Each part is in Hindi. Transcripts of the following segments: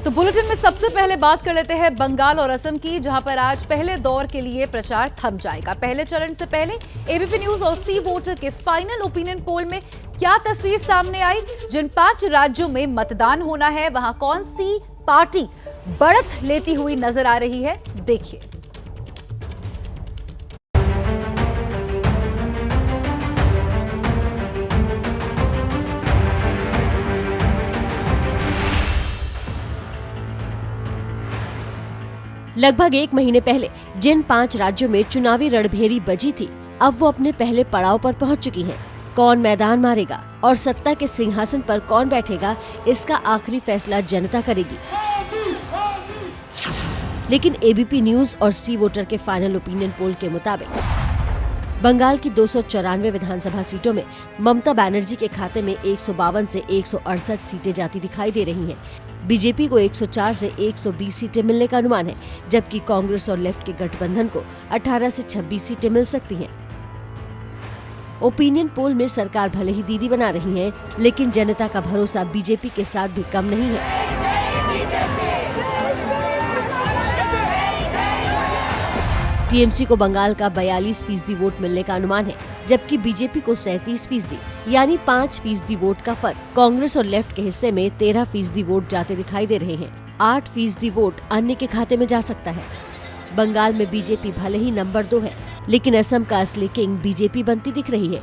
तो बुलेटिन में सबसे पहले बात कर लेते हैं बंगाल और असम की, जहां पर आज पहले दौर के लिए प्रचार थम जाएगा। पहले चरण से पहले एबीपी न्यूज और सी वोटर के फाइनल ओपिनियन पोल में क्या तस्वीर सामने आई? जिन 5 राज्यों में मतदान होना है, वहां कौन सी पार्टी बढ़त लेती हुई नजर आ रही है, देखिए। लगभग 1 महीने पहले जिन 5 राज्यों में चुनावी रणभेरी बजी थी, अब वो अपने पहले पड़ाव पर पहुंच चुकी हैं। कौन मैदान मारेगा और सत्ता के सिंहासन पर कौन बैठेगा, इसका आखिरी फैसला जनता करेगी। लेकिन एबीपी न्यूज और सी वोटर के फाइनल ओपिनियन पोल के मुताबिक बंगाल की 294 विधानसभा सीटों में ममता बनर्जी के खाते में 152 से 168 सीटें जाती दिखाई दे रही हैं। बीजेपी को 104 से 120 सीटें मिलने का अनुमान है, जबकि कांग्रेस और लेफ्ट के गठबंधन को 18 से 26 सीटें मिल सकती हैं। ओपिनियन पोल में सरकार भले ही दीदी बना रही है, लेकिन जनता का भरोसा बीजेपी के साथ भी कम नहीं है। टीएमसी को बंगाल का 42% वोट मिलने का अनुमान है, जबकि बीजेपी को 37%, यानी 5% वोट का फर्क। कांग्रेस और लेफ्ट के हिस्से में 13% वोट जाते दिखाई दे रहे हैं। 8% वोट अन्य के खाते में जा सकता है। बंगाल में बीजेपी भले ही नंबर 2 है, लेकिन असम का असली किंग बीजेपी बनती दिख रही है।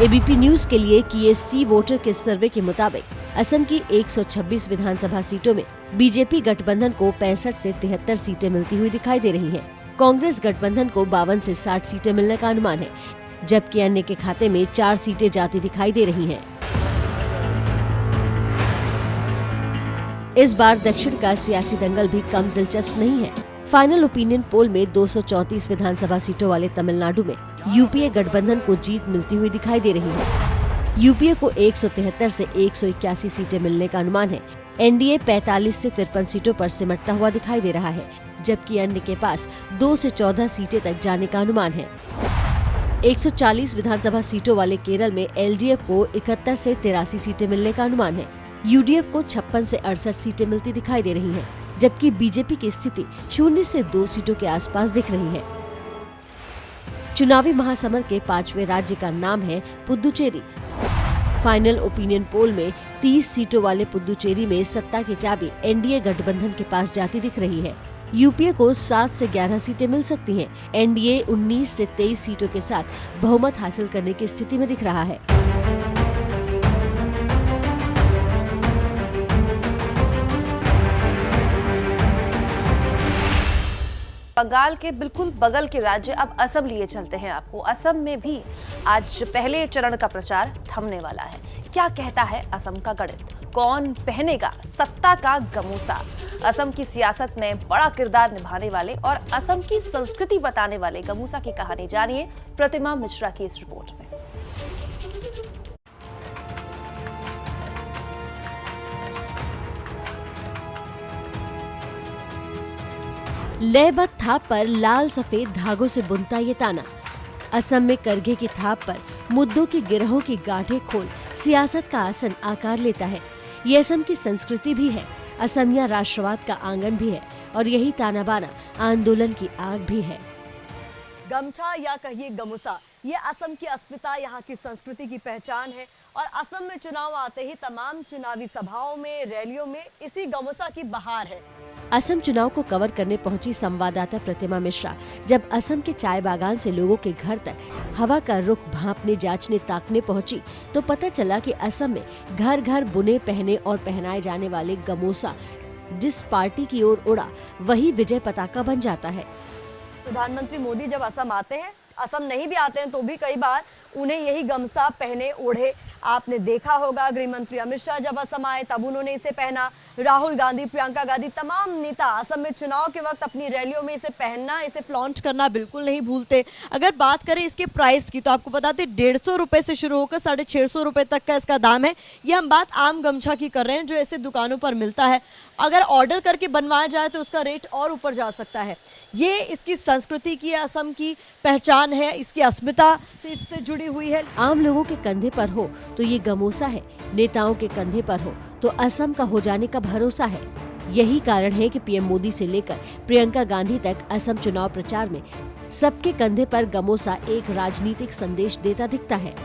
एबीपी न्यूज के लिए किए सी वोटर के सर्वे के मुताबिक असम की 126 विधानसभा सीटों में बीजेपी गठबंधन को 65 से 73 सीटें मिलती हुई दिखाई दे रही है। कांग्रेस गठबंधन को 52 से 60 सीटें मिलने का अनुमान है, जबकि अन्य के खाते में 4 सीटें जाती दिखाई दे रही हैं। इस बार दक्षिण का सियासी दंगल भी कम दिलचस्प नहीं है। फाइनल ओपिनियन पोल में 234 विधानसभा सीटों वाले तमिलनाडु में यूपीए गठबंधन को जीत मिलती हुई दिखाई दे रही है। यूपीए को 173 से 181 सीटें मिलने का अनुमान है। एनडीए 45 से 53 सीटों पर सिमटता हुआ दिखाई दे रहा है, जबकि अन्य के पास 2 से 14 सीटें तक जाने का अनुमान है। 140 विधानसभा सीटों वाले केरल में एलडीएफ को 71 से 83 सीटें मिलने का अनुमान है। यूडीएफ को 56 से 68 सीटें मिलती दिखाई दे रही हैं, जबकि बीजेपी की स्थिति 0 से 2 सीटों के आसपास दिख रही है। चुनावी महासमर के 5वें राज्य का नाम है पुदुचेरी। फाइनल ओपिनियन पोल में 30 सीटों वाले पुदुचेरी में सत्ता की चाबी एनडीए गठबंधन के पास जाती दिख रही है। यूपीए को 7 से 11 सीटें मिल सकती हैं। एनडीए 19 से 23 सीटों के साथ बहुमत हासिल करने की स्थिति में दिख रहा है। बंगाल के बिल्कुल बगल के राज्य अब असम लिए चलते हैं आपको। असम में भी आज पहले चरण का प्रचार थमने वाला है। क्या कहता है असम का गणित? कौन पहनेगा सत्ता का गमूसा? असम की सियासत में बड़ा किरदार निभाने वाले और असम की संस्कृति बताने वाले गमूसा की कहानी जानिए प्रतिमा मिश्रा की इस रिपोर्ट में। लयबद्ध थाप पर लाल सफेद धागों से बुनता ये ताना। असम में करघे की थाप पर मुद्दों की गिरहों की गांठें खोल सियासत का आसन आकार लेता है। ये असम की संस्कृति भी है, असमिया राष्ट्रवाद का आंगन भी है, और यही ताना बाना आंदोलन की आग भी है। गमछा या कहिए गमूसा, ये असम की अस्मिता, यहाँ की संस्कृति की पहचान है। और असम में चुनाव आते ही तमाम चुनावी सभाओं में, रैलियों में इसी गमूसा की बहार है। असम चुनाव को कवर करने पहुंची संवाददाता प्रतिमा मिश्रा जब असम के चाय बागान से लोगों के घर तक हवा का रुख भांपने, जांचने, ताकने पहुंची, तो पता चला कि असम में घर घर बुने, पहने और पहनाए जाने वाले गमूसा जिस पार्टी की ओर उड़ा, वही विजय पताका बन जाता है। प्रधानमंत्री मोदी जब असम आते हैं, असम नहीं भी आते हैं तो भी कई बार उन्हें यही गमछा पहने ओढ़े आपने देखा होगा। गृह मंत्री अमित शाह जब असम आए तब उन्होंने इसे पहना। राहुल गांधी, प्रियंका गांधी, तमाम नेता असम में चुनाव के वक्त अपनी रैलियों में इसे पहनना, इसे फ्लॉन्ट करना बिल्कुल नहीं भूलते। अगर बात करें इसके प्राइस की तो आपको बताते 150 रुपए से शुरू होकर 650 रुपए तक का इसका दाम है। ये हम बात आम गमछा की कर रहे हैं जो ऐसे दुकानों पर मिलता है। अगर ऑर्डर करके बनवाया जाए तो उसका रेट और ऊपर जा सकता है। ये इसकी संस्कृति की, असम की पहचान है, इसकी अस्मिता से इससे जुड़ी हुई है। आम लोगों के कंधे पर हो तो ये गमूसा है, नेताओं के कंधे पर हो तो असम का हो जाने का भरोसा है। यही कारण है कि पीएम मोदी से लेकर प्रियंका गांधी तक असम चुनाव प्रचार में सबके कंधे पर गमोसा एक राजनीतिक संदेश देता दिखता है।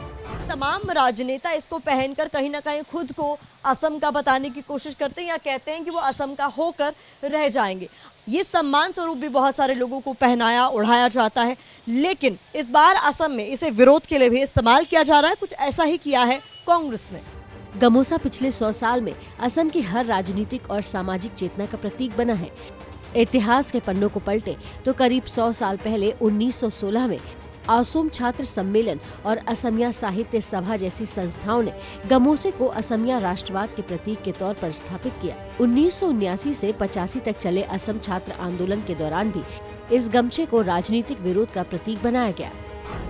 तमाम राजनेता इसको पहनकर कहीं ना कहीं खुद को असम का बताने की कोशिश करते हैं या कहते हैं कि वो असम का होकर रह जाएंगे। ये सम्मान स्वरूप भी बहुत सारे लोगों को पहनाया ओढ़ाया जाता है, लेकिन इस बार असम में इसे विरोध के लिए भी इस्तेमाल किया जा रहा है। कुछ ऐसा ही किया है कांग्रेस ने। गमोसा पिछले 100 साल में असम की हर राजनीतिक और सामाजिक चेतना का प्रतीक बना है। इतिहास के पन्नों को पलटे तो करीब 100 साल पहले 1916 में असम छात्र सम्मेलन और असमिया साहित्य सभा जैसी संस्थाओं ने गमोसे को असमिया राष्ट्रवाद के प्रतीक के तौर पर स्थापित किया। 1979 से 85 तक चले असम छात्र आंदोलन के दौरान भी इस गमछे को राजनीतिक विरोध का प्रतीक बनाया गया।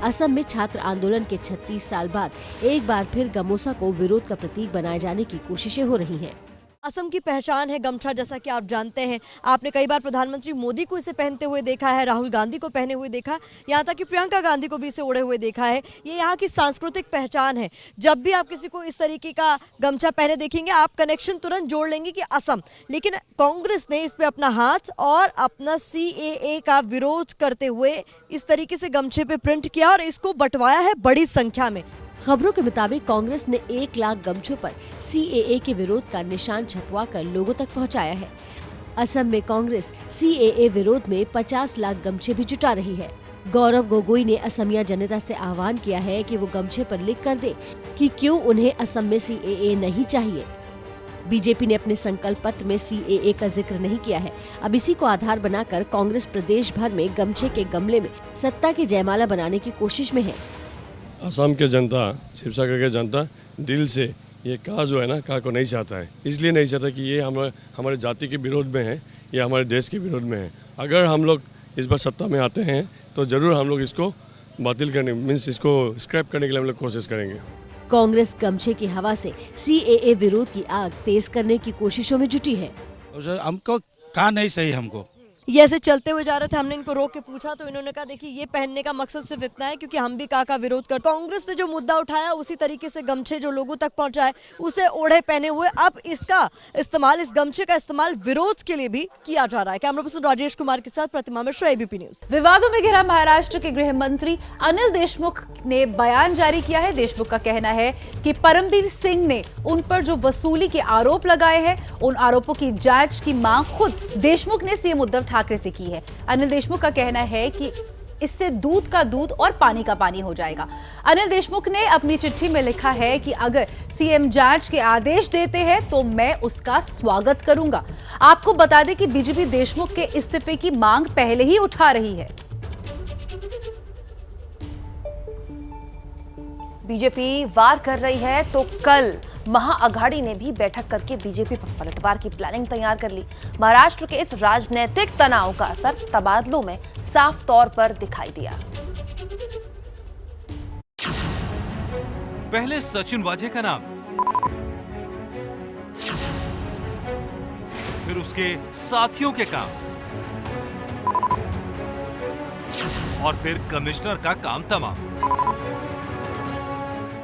असम में छात्र आंदोलन के 36 साल बाद एक बार फिर गमोसा को विरोध का प्रतीक बनाए जाने की कोशिशें हो रही हैं। असम की पहचान है गमछा, जैसा कि आप जानते हैं। आपने कई बार प्रधानमंत्री मोदी को इसे पहनते हुए देखा है, राहुल गांधी को पहने हुए देखा, यहाँ तक कि प्रियंका गांधी को भी इसे ओढ़े हुए देखा है। ये यहाँ की सांस्कृतिक पहचान है। जब भी आप किसी को इस तरीके का गमछा पहने देखेंगे, आप कनेक्शन तुरंत जोड़ लेंगे कि असम। लेकिन कांग्रेस ने इस पे अपना हाथ और अपना CAA का विरोध करते हुए इस तरीके से गमछे पे प्रिंट किया और इसको बंटवाया है बड़ी संख्या में। खबरों के मुताबिक कांग्रेस ने 1 लाख गमछों पर CAA के विरोध का निशान छपवाकर लोगों तक पहुंचाया है। असम में कांग्रेस CAA विरोध में 50 लाख गमछे भी जुटा रही है। गौरव गोगोई ने असमिया जनता से आह्वान किया है कि वो गमछे पर लिख कर दे कि क्यों उन्हें असम में CAA नहीं चाहिए। बीजेपी ने अपने संकल्प पत्र में CAA का जिक्र नहीं किया है। अब इसी को आधार बनाकर कांग्रेस प्रदेश भर में गमछे के गमले में सत्ता की जयमाला बनाने की कोशिश में है। असम के जनता, शिवसागर के जनता दिल से ये का जो है ना का को नहीं चाहता है। इसलिए नहीं चाहता कि ये हमारे जाति के विरोध में है या हमारे देश के विरोध में है। अगर हम लोग इस बार सत्ता में आते हैं तो ज़रूर हम लोग इसको बातिल करने मीन्स इसको स्क्रैप करने के लिए हम लोग कोशिश करेंगे। कांग्रेस गमछे की हवा से CAA विरोध की आग तेज करने की कोशिशों में जुटी है। हमको कहा नहीं सही हमको। ये ऐसे चलते हुए जा रहे थे, हमने इनको रोक के पूछा तो इन्होंने कहा देखिए ये पहनने का मकसद सिर्फ इतना है क्योंकि हम भी का विरोध कर। कांग्रेस ने जो मुद्दा उठाया उसी तरीके से गमछे जो लोगों तक पहुंचाए उसे ओढ़े पहने हुए अब इसका इस्तेमाल, इस गमछे का इस्तेमाल विरोध के लिए भी किया जा रहा है। कैमरा पर्सन राजेश कुमार के साथ प्रतिमा मिश्रा, ABP न्यूज। विवादों में घिरा महाराष्ट्र के गृह मंत्री अनिल देशमुख ने बयान जारी किया है। देशमुख का कहना है कि परमबीर सिंह ने उन पर जो वसूली के आरोप लगाए हैं उन आरोपों की जांच की मांग खुद देशमुख ने CM उद्धव ठाकरे से की है। अनिल देशमुख का कहना है कि इससे दूध का दूध और पानी का पानी हो जाएगा। अनिल देशमुख ने अपनी चिट्ठी में लिखा है कि अगर CM जांच के आदेश देते हैं तो मैं उसका स्वागत करूंगा। आपको बता दें कि बीजेपी देशमुख के इस्तीफे की मांग पहले ही उठा रही है। बीजेपी वार कर रही है तो कल महाअघाड़ी ने भी बैठक करके बीजेपी पर पलटवार की प्लानिंग तैयार कर ली। महाराष्ट्र के इस राजनीतिक तनाव का असर तबादलों में साफ तौर पर दिखाई दिया। पहले सचिन वाजे का नाम, फिर उसके साथियों के काम और फिर कमिश्नर का काम तमाम।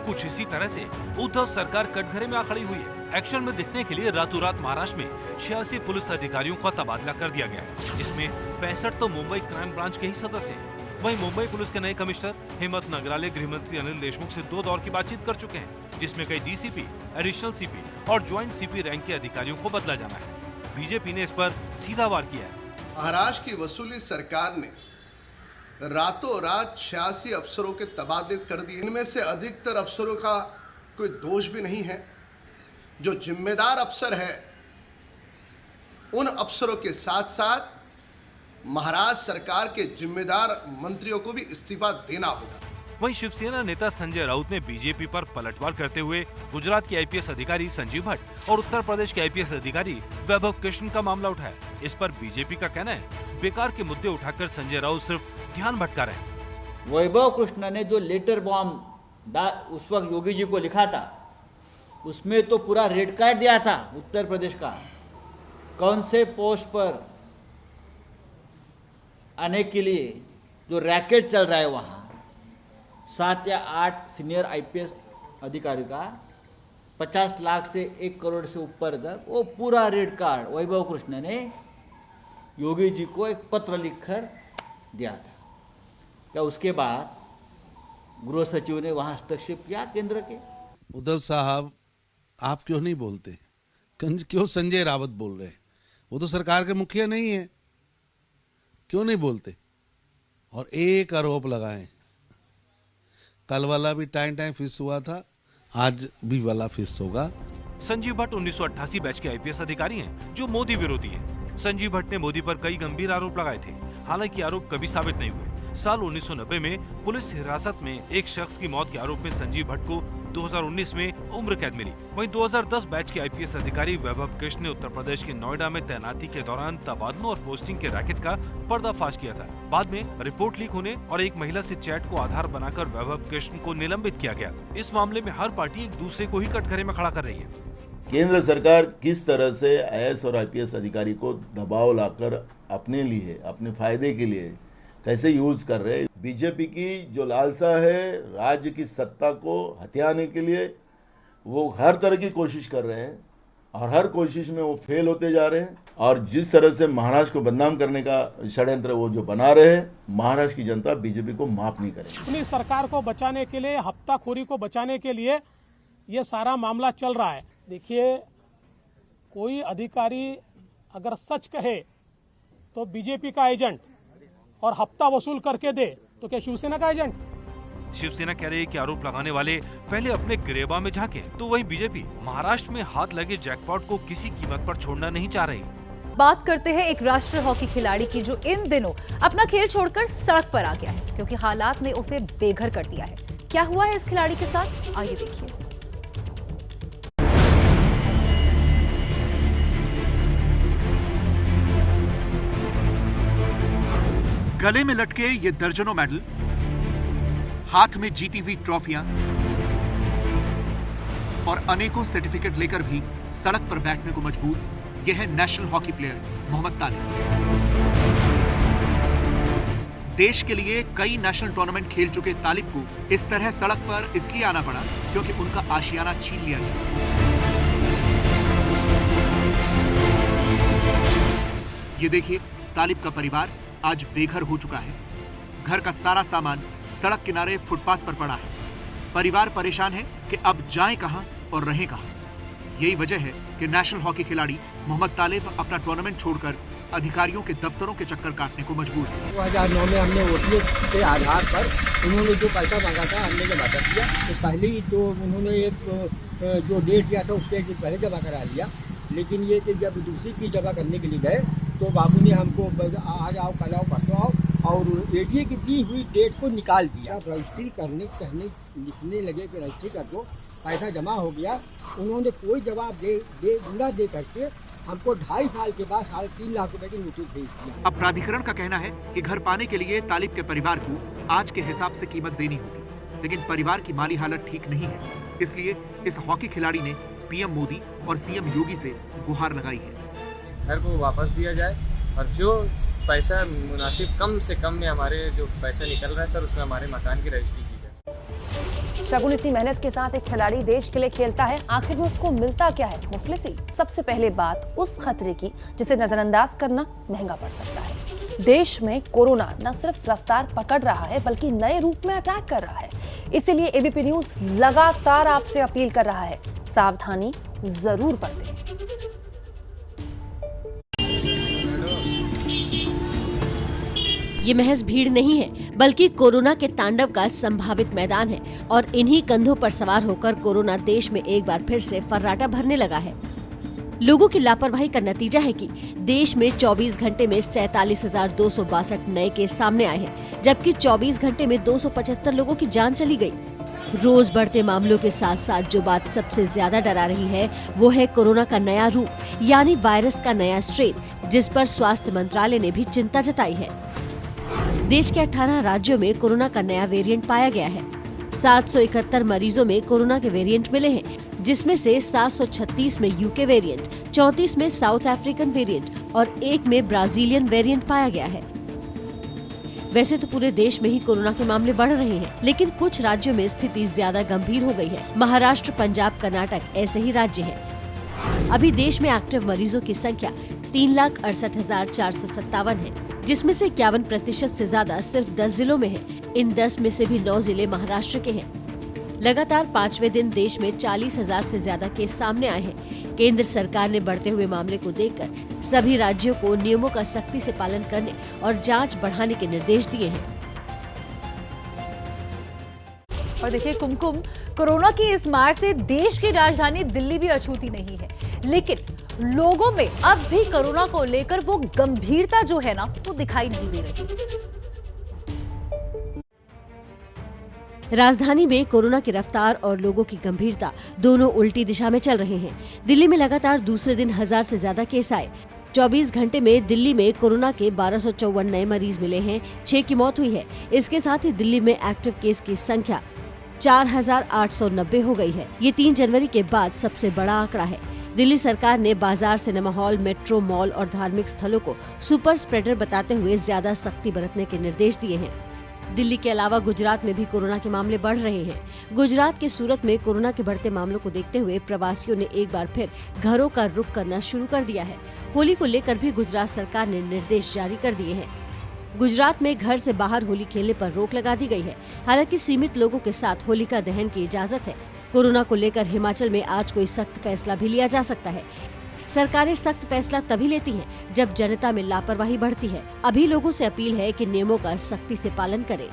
कुछ इसी तरह से उद्धव सरकार कटघरे में आ खड़ी हुई है। एक्शन में दिखने के लिए रातों रात महाराष्ट्र में 86 पुलिस अधिकारियों का तबादला कर दिया गया। इसमें 65 तो मुंबई क्राइम ब्रांच के ही सदस्य हैं। वहीं मुंबई पुलिस के नए कमिश्नर हिम्मत नगराले गृह मंत्री अनिल देशमुख से 2 दौर की बातचीत कर चुके हैं, जिसमें कई DCP, एडिशनल CP और ज्वाइंट CP रैंक के अधिकारियों को बदला जाना है। बीजेपी ने इस पर सीधा वार किया है। महाराष्ट्र की वसूली सरकार ने रातों रात 86 अफसरों के तबादले कर दिए। इनमें से अधिकतर अफसरों का कोई दोष भी नहीं है। जो जिम्मेदार अफसर है उन अफसरों के साथ साथ महाराष्ट्र सरकार के जिम्मेदार मंत्रियों को भी इस्तीफा देना होगा। वहीं शिवसेना नेता संजय राउत ने बीजेपी पर पलटवार करते हुए गुजरात के IPS अधिकारी संजीव भट्ट और उत्तर प्रदेश के IPS अधिकारी वैभव कृष्ण का मामला उठाया। इस पर बीजेपी का कहना है बेकार के मुद्दे उठाकर संजय राउत सिर्फ ध्यान भटका रहे हैं। वैभव कृष्ण ने जो लेटर बॉम्ब उस वक्त योगी जी को लिखा था उसमें तो पूरा रेड कार्ड दिया था उत्तर प्रदेश का। कौन से पोस्ट पर आने के लिए जो रैकेट चल रहा है वहाँ 7 या 8 सीनियर IPS अधिकारी का 50 लाख से 1 करोड़ से ऊपर तक, वो पूरा रेड कार्ड वैभव कृष्ण ने योगी जी को एक पत्र लिखकर दिया था। क्या उसके बाद गृह सचिव ने वहां हस्तक्षेप किया केंद्र के? उद्धव साहब, आप क्यों नहीं बोलते? क्यों संजय रावत बोल रहे हैं? वो तो सरकार के मुखिया नहीं है, क्यों नहीं बोलते? और एक आरोप लगाएं, कल वाला भी टाइम फिक्स हुआ था, आज भी वाला फिक्स होगा। संजीव भट्ट 1988 बैच के आईपीएस अधिकारी हैं जो मोदी विरोधी हैं। संजीव भट्ट ने मोदी पर कई गंभीर आरोप लगाए थे, हालांकि आरोप कभी साबित नहीं हुए। साल 1990 में पुलिस हिरासत में एक शख्स की मौत के आरोप में संजीव भट्ट को 2019 में उम्र कैद मिली। वहीं 2010 बैच के आईपीएस अधिकारी वैभव कृष्ण ने उत्तर प्रदेश के नोएडा में तैनाती के दौरान तबादलों और पोस्टिंग के रैकेट का पर्दाफाश किया था। बाद में रिपोर्ट लीक होने और एक महिला से चैट को आधार बनाकर वैभव कृष्ण को निलंबित किया गया। इस मामले में हर पार्टी एक दूसरे को ही कटघरे में खड़ा कर रही है। केंद्र सरकार किस तरह से आईएएस और आईपीएस अधिकारी को दबाव लाकर अपने लिए, अपने फायदे के लिए कैसे यूज कर रहे हैं। बीजेपी की जो लालसा है राज्य की सत्ता को हथियाने के लिए, वो हर तरह की कोशिश कर रहे हैं और हर कोशिश में वो फेल होते जा रहे हैं। और जिस तरह से महाराष्ट्र को बदनाम करने का षड्यंत्र वो जो बना रहे हैं, महाराष्ट्र की जनता बीजेपी को माफ नहीं करेगी। अपनी सरकार को बचाने के लिए, हफ्ताखोरी को बचाने के लिए ये सारा मामला चल रहा है। देखिए, कोई अधिकारी अगर सच कहे तो बीजेपी का एजेंट और हफ्ता वसूल करके दे तो क्या शिवसेना का एजेंट? शिवसेना कह रही है कि आरोप लगाने वाले पहले अपने गिरेबा में झांके, तो वहीं बीजेपी महाराष्ट्र में हाथ लगे जैकपॉट को किसी कीमत पर छोड़ना नहीं चाह रही। बात करते हैं एक राष्ट्रीय हॉकी खिलाड़ी की जो इन दिनों अपना खेल छोड़कर सड़क पर आ गया है क्योंकि हालात ने उसे बेघर कर दिया है। क्या हुआ है इस खिलाड़ी के साथ, आइए देखिए। गले में लटके ये दर्जनों मेडल, हाथ में जीती हुई ट्रॉफियां और अनेकों सर्टिफिकेट लेकर भी सड़क पर बैठने को मजबूर, यह है नेशनल हॉकी प्लेयर मोहम्मद तालिब। देश के लिए कई नेशनल टूर्नामेंट खेल चुके तालिब को इस तरह सड़क पर इसलिए आना पड़ा क्योंकि उनका आशियाना छीन लिया गया। ये देखिए, तालिब का परिवार आज बेघर हो चुका है। घर का सारा सामान सड़क किनारे फुटपाथ पर पड़ा है। परिवार परेशान है कि अब जाएं कहां और रहें कहां। यही वजह है कि नेशनल हॉकी खिलाड़ी मोहम्मद तालिब अपना टूर्नामेंट छोड़कर अधिकारियों के दफ्तरों के चक्कर काटने को मजबूर है। 2009 में हमने ओटीएस के आधार पर उन्होंने जो पैसा मांगा था हमने जमा कर दिया। तो पहले ही जो उन्होंने एक जो डेट दिया था उससे पहले जमा करा लिया, लेकिन ये कि जब दूसरी की जमा करने के लिए गए तो बाबू ने हमको आज आओ, कल आओ, परसों आओ, और एडीए की दी हुई डेट को निकाल दिया। रजिस्ट्री कहने लिखने लगे कि रजिस्ट्री कर दो, पैसा जमा हो गया। उन्होंने कोई जवाब दे करके हमको 2.5 साल के बाद 3.5 लाख रुपए की नोटिस भेज दिया। अब प्राधिकरण का कहना है कि घर पाने के लिए तालिब के परिवार को आज के हिसाब से कीमत देनी होगी, लेकिन परिवार की माली हालत ठीक नहीं है। इसलिए इस हॉकी खिलाड़ी ने पीएम मोदी और सीएम योगी से गुहार लगाई है। घर को वापस दिया जाए और जो पैसा मुनासिब कम से कम में हमारे जो पैसा निकल रहा है सर, उसमें हमारे मकान की रजिस्ट्री की जाए। शगुन इतनी मेहनत के साथ एक खिलाड़ी देश के लिए खेलता है, आखिर में उसको मिलता क्या है? मुफलिसी। सबसे पहले बात उस खतरे की जिसे नजरअंदाज करना महंगा पड़ सकता है। देश में कोरोना न सिर्फ रफ्तार पकड़ रहा है बल्कि नए रूप में अटैक कर रहा है। इसीलिए एबीपी न्यूज लगातार आपसे अपील कर रहा है, सावधानी जरूर बरतें। ये महज भीड़ नहीं है बल्कि कोरोना के तांडव का संभावित मैदान है और इन्हीं कंधों पर सवार होकर कोरोना देश में एक बार फिर से फर्राटा भरने लगा है। लोगों की लापरवाही का नतीजा है कि देश में 24 घंटे में 47,262 नए केस सामने आए हैं, जबकि 24 घंटे में 275 लोगों की जान चली गई। रोज बढ़ते मामलों के साथ साथ जो बात सबसे ज्यादा डरा रही है वो है कोरोना का नया रूप, यानी वायरस का नया स्ट्रेन, जिस पर स्वास्थ्य मंत्रालय ने भी चिंता जताई है। देश के 18 राज्यों में कोरोना का नया वेरिएंट पाया गया है। 771 मरीजों में कोरोना के वेरिएंट मिले हैं, जिसमें से 736 में यूके वेरिएंट, 34 में साउथ अफ्रीकन वेरिएंट और 1 में ब्राजीलियन वेरिएंट पाया गया है। वैसे तो पूरे देश में ही कोरोना के मामले बढ़ रहे हैं, लेकिन कुछ राज्यों में स्थिति ज्यादा गंभीर हो गई है। महाराष्ट्र, पंजाब, कर्नाटक ऐसे ही राज्य हैं। अभी देश में एक्टिव मरीजों की संख्या 3,68,457 है, जिसमें से 51% से ज्यादा सिर्फ 10 जिलों में है। इन 10 में से भी 9 जिले महाराष्ट्र के हैं। लगातार 5वें दिन देश में 40,000 से ज्यादा केस सामने आए हैं। केंद्र सरकार ने बढ़ते हुए मामले को देखकर सभी राज्यों को नियमों का सख्ती से पालन करने और जांच बढ़ाने के निर्देश दिए हैं। और देखिए कुमकुम, कोरोना की इस मार से देश की राजधानी दिल्ली भी अछूती नहीं है, लेकिन लोगों में अब भी कोरोना को लेकर वो गंभीरता जो है ना, वो दिखाई नहीं दे रही। राजधानी में कोरोना की रफ्तार और लोगों की गंभीरता दोनों उल्टी दिशा में चल रहे हैं। दिल्ली में लगातार दूसरे दिन 1000 से ज्यादा केस आए। 24 घंटे में दिल्ली में कोरोना के 1254 नए मरीज मिले हैं, 6 की मौत हुई है। इसके साथ ही दिल्ली में एक्टिव केस की संख्या 4,890 हो गई है। ये 3 जनवरी के बाद सबसे बड़ा आंकड़ा है। दिल्ली सरकार ने बाजार, सिनेमा हॉल, मेट्रो, मॉल और धार्मिक स्थलों को सुपर स्प्रेडर बताते हुए ज्यादा सख्ती बरतने के निर्देश दिए हैं। दिल्ली के अलावा गुजरात में भी कोरोना के मामले बढ़ रहे हैं। गुजरात के सूरत में कोरोना के बढ़ते मामलों को देखते हुए प्रवासियों ने एक बार फिर घरों का रुख करना शुरू कर दिया है। होली को लेकर भी गुजरात सरकार ने निर्देश जारी कर दिए हैं। गुजरात में घर से बाहर होली खेलने पर रोक लगा दी गई है। हालांकि सीमित लोगों के साथ होलिका दहन की इजाजत है। कोरोना को लेकर हिमाचल में आज कोई सख्त फैसला भी लिया जा सकता है। सरकारें सख्त फैसला तभी लेती हैं जब जनता में लापरवाही बढ़ती है। अभी लोगों से अपील है कि नियमों का सख्ती से पालन करें।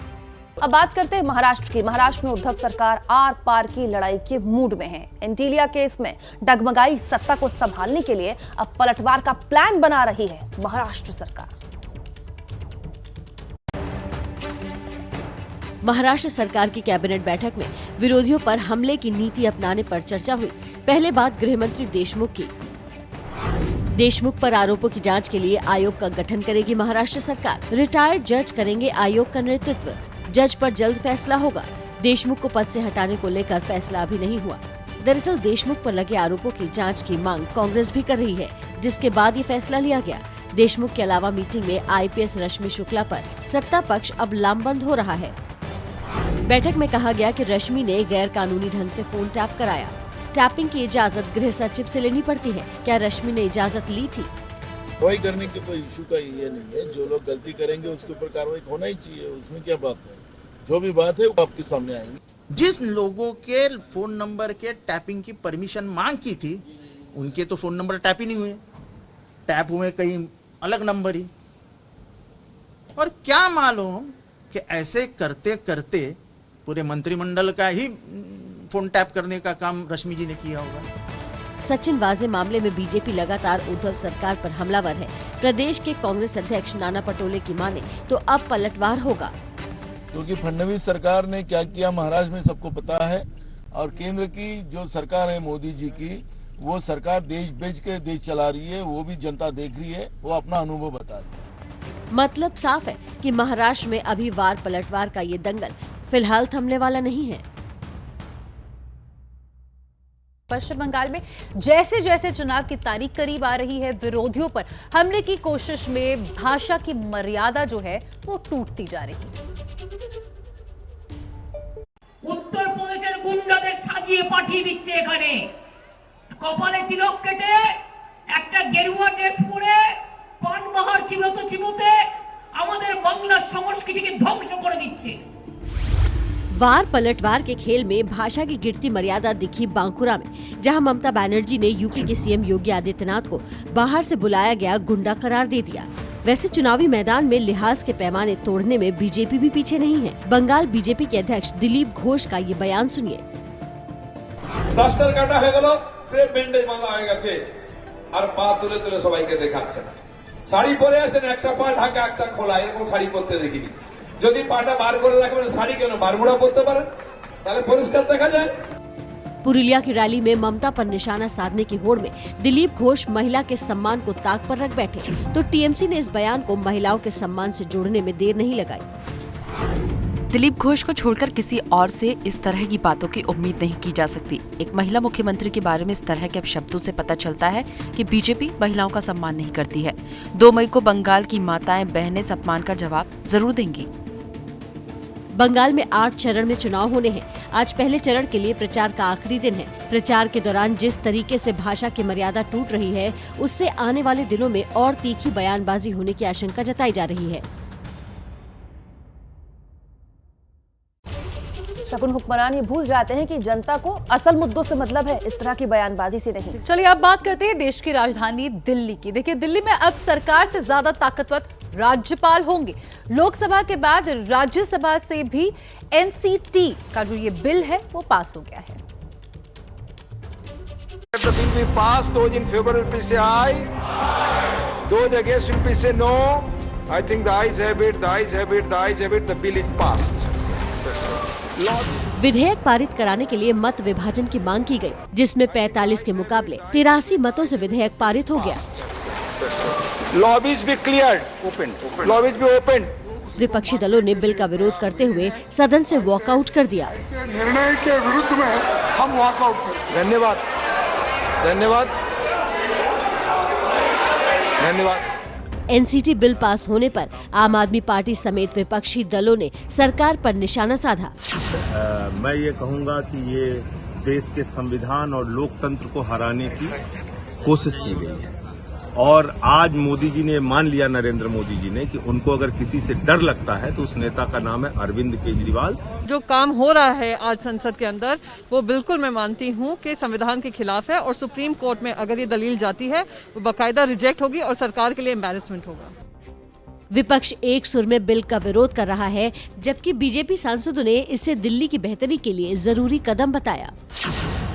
अब बात करते हैं महाराष्ट्र की। महाराष्ट्र में उद्धव सरकार आर पार की लड़ाई के मूड में है। एंटीलिया केस में डगमगाई सत्ता को संभालने के लिए अब पलटवार का प्लान बना रही है महाराष्ट्र सरकार। महाराष्ट्र सरकार की कैबिनेट बैठक में विरोधियों पर हमले की नीति अपनाने पर चर्चा हुई। पहले बात गृह मंत्री देशमुख की। देशमुख पर आरोपों की जांच के लिए आयोग का गठन करेगी महाराष्ट्र सरकार। रिटायर्ड जज करेंगे आयोग का नेतृत्व। जज पर जल्द फैसला होगा। देशमुख को पद से हटाने को लेकर फैसला अभी नहीं हुआ। दरअसल देशमुख पर लगे आरोपों की जांच की मांग कांग्रेस भी कर रही है, जिसके बाद ये फैसला लिया गया। देशमुख के अलावा मीटिंग में आईपीएस रश्मि शुक्ला पर सत्ता पक्ष अब लामबंद हो रहा है। बैठक में कहा गया कि रश्मि ने गैर कानूनी ढंग से फोन टैप कराया। टैपिंग की इजाजत गृह सचिव से लेनी पड़ती है। क्या रश्मि ने इजाजत ली थी? कार्रवाई करने की कोई इशू का ये नहीं है। जो लोग गलती करेंगे उसके ऊपर कार्रवाई होना ही चाहिए। उसमें क्या बात है? जो भी बात है वो आपके सामने आएंगी। जिस लोगों के फोन नंबर के टैपिंग की परमिशन मांग की थी, उनके तो फोन नंबर टैप ही नहीं हुए। टैप हुए कहीं अलग नंबर ही। और क्या मालूम कि ऐसे करते करते पूरे मंत्रिमंडल का ही फोन टैप करने का काम रश्मि जी ने किया होगा। सचिन वाजे मामले में बीजेपी लगातार उद्धव सरकार पर हमलावर है। प्रदेश के कांग्रेस अध्यक्ष नाना पटोले की माने तो अब पलटवार होगा। क्योंकि फडणवीस सरकार ने क्या किया महाराष्ट्र में सबको पता है। और केंद्र की जो सरकार है मोदी जी की, वो सरकार देश बेच के देश चला रही है। वो भी जनता देख रही है, वो अपना अनुभव बता रही है। मतलब साफ है कि महाराष्ट्र में अभी वार पलटवार का ये दंगल फिलहाल थमने वाला नहीं है। पश्चिम बंगाल में जैसे जैसे चुनाव की तारीख करीब आ रही है, विरोधियों पर हमले की कोशिश में भाषा की मर्यादा जो है वो टूटती जा रही है। उत्तर प्रदेशের গুন্ডাদের সাজিয়ে পাঠিয়ে দিচ্ছে এখানে। কপালে তিলক কেটে একটা গেরুয়া ড্রেস পরে পানবাহার চিবোতে চিবোতে আমাদের বাংলার সংস্কৃতিকে ধ্বংস করে দিচ্ছে। वार पलटवार के खेल में भाषा की गिरती मर्यादा दिखी बांकुरा में, जहां ममता बनर्जी ने यूपी के सीएम योगी आदित्यनाथ को बाहर से बुलाया गया गुंडा करार दे दिया। वैसे चुनावी मैदान में लिहाज के पैमाने तोड़ने में बीजेपी भी पीछे नहीं है। बंगाल बीजेपी के अध्यक्ष दिलीप घोष का ये बयान सुनिए। प्लास्टर काटा হয়ে গেল, ফ্রেম ব্যান্ডেজ বাঁধা হয়ে গেছে, আর পা তুলে তুলে সবাইকে দেখাচ্ছে। শাড়ি পরে আছেন, একটা পা ঢাকা একটা খোলা, এরকম শাড়ি পরতে দেখিনি। যদি পাটা বার করে রাখবেন, শাড়ি কেন বারমুড়া পরতে পারেন, তাহলে পরিষ্কার দেখা যায়। पुरुलिया की रैली में ममता पर निशाना साधने की होड़ में दिलीप घोष महिला के सम्मान को ताक पर रख बैठे, तो टीएमसी ने इस बयान को महिलाओं के सम्मान से जोड़ने में देर नहीं लगाई। दिलीप घोष को छोड़कर किसी और से इस तरह की बातों की उम्मीद नहीं की जा सकती। एक महिला मुख्यमंत्री के बारे में इस तरह के शब्दों से पता चलता है कि बीजेपी महिलाओं का सम्मान नहीं करती है। 2 मई को बंगाल की माताएं बहनें सम्मान का जवाब जरूर देंगी। बंगाल में 8 चरण में चुनाव होने हैं। आज पहले चरण के लिए प्रचार का आखिरी दिन है। प्रचार के दौरान जिस तरीके से भाषा की मर्यादा टूट रही है, उससे आने वाले दिनों में और तीखी बयानबाजी होने की आशंका जताई जा रही है। शगुन हुक्मरान ये भूल जाते हैं कि जनता को असल मुद्दों से मतलब है, इस तरह की बयानबाजी से नहीं। चलिए अब बात करते हैं देश की राजधानी दिल्ली की। देखिए, दिल्ली में अब सरकार से ज्यादा ताकतवर राज्यपाल होंगे। लोकसभा के बाद राज्यसभा से भी एनसीटी का जो ये बिल है वो पास हो गया है। The bill be passed, those in favor will please say aye. Those against will please say no. I think the ayes have it, the ayes have it, the ayes have it. The bill is passed. विधेयक पारित कराने के लिए मत विभाजन की मांग की गई, जिसमें 45 के मुकाबले 83 मतों से विधेयक पारित हो गया। Lobbies be cleared, open. Lobbies be open. विपक्षी दलों ने बिल का विरोध करते हुए सदन से वॉकआउट कर दिया। निर्णय के विरुद्ध में हम वॉकआउट करते हैं। धन्यवाद, धन्यवाद, धन्यवाद। एनसीटी बिल पास होने पर आम आदमी पार्टी समेत विपक्षी दलों ने सरकार पर निशाना साधा। मैं ये कहूँगा कि ये देश के संविधान और लोकतंत्र को हराने की कोशिश की गई है और आज मोदी जी ने मान लिया, नरेंद्र मोदी जी ने, कि उनको अगर किसी से डर लगता है तो उस नेता का नाम है अरविंद केजरीवाल। जो काम हो रहा है आज संसद के अंदर वो बिल्कुल मैं मानती हूँ कि संविधान के खिलाफ है और सुप्रीम कोर्ट में अगर ये दलील जाती है वो बाकायदा रिजेक्ट होगी और सरकार के लिए एम्बैरेसमेंट होगा। विपक्ष एक सुर में बिल का विरोध कर रहा है, जबकि बीजेपी सांसदों ने इसे दिल्ली की बेहतरी के लिए जरूरी कदम बताया।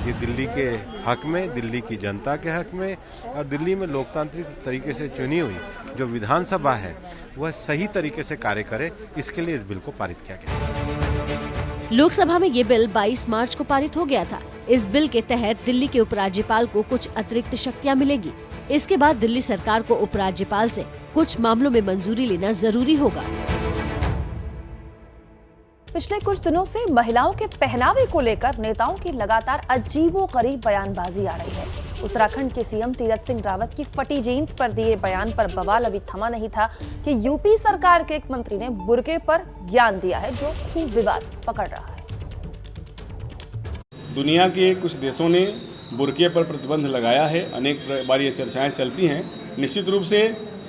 ये दिल्ली के हक में, दिल्ली की जनता के हक में और दिल्ली में लोकतांत्रिक तरीके से चुनी हुई जो विधानसभा है वह सही तरीके से कार्य करे, इसके लिए इस बिल को पारित किया गया। लोकसभा में ये बिल 22 मार्च को पारित हो गया था। इस बिल के तहत दिल्ली के उपराज्यपाल को कुछ अतिरिक्त शक्तियां मिलेगी। इसके बाद दिल्ली सरकार को उपराज्यपाल से कुछ मामलों में मंजूरी लेना जरूरी होगा। पिछले कुछ दिनों से महिलाओं के पहनावे को लेकर नेताओं की लगातार अजीबोगरीब बयानबाजी आ रही है। उत्तराखंड के सीएम तीरथ सिंह रावत की फटी जीन्स पर दिए बयान पर बवाल अभी थमा नहीं था कि यूपी सरकार के एक मंत्री ने बुर्के पर ज्ञान दिया है, जो खूब विवाद पकड़ रहा है। दुनिया के कुछ देशों ने बुर्के पर प्रतिबंध लगाया है। अनेक बार ये चर्चाएं चलती हैं। निश्चित रूप से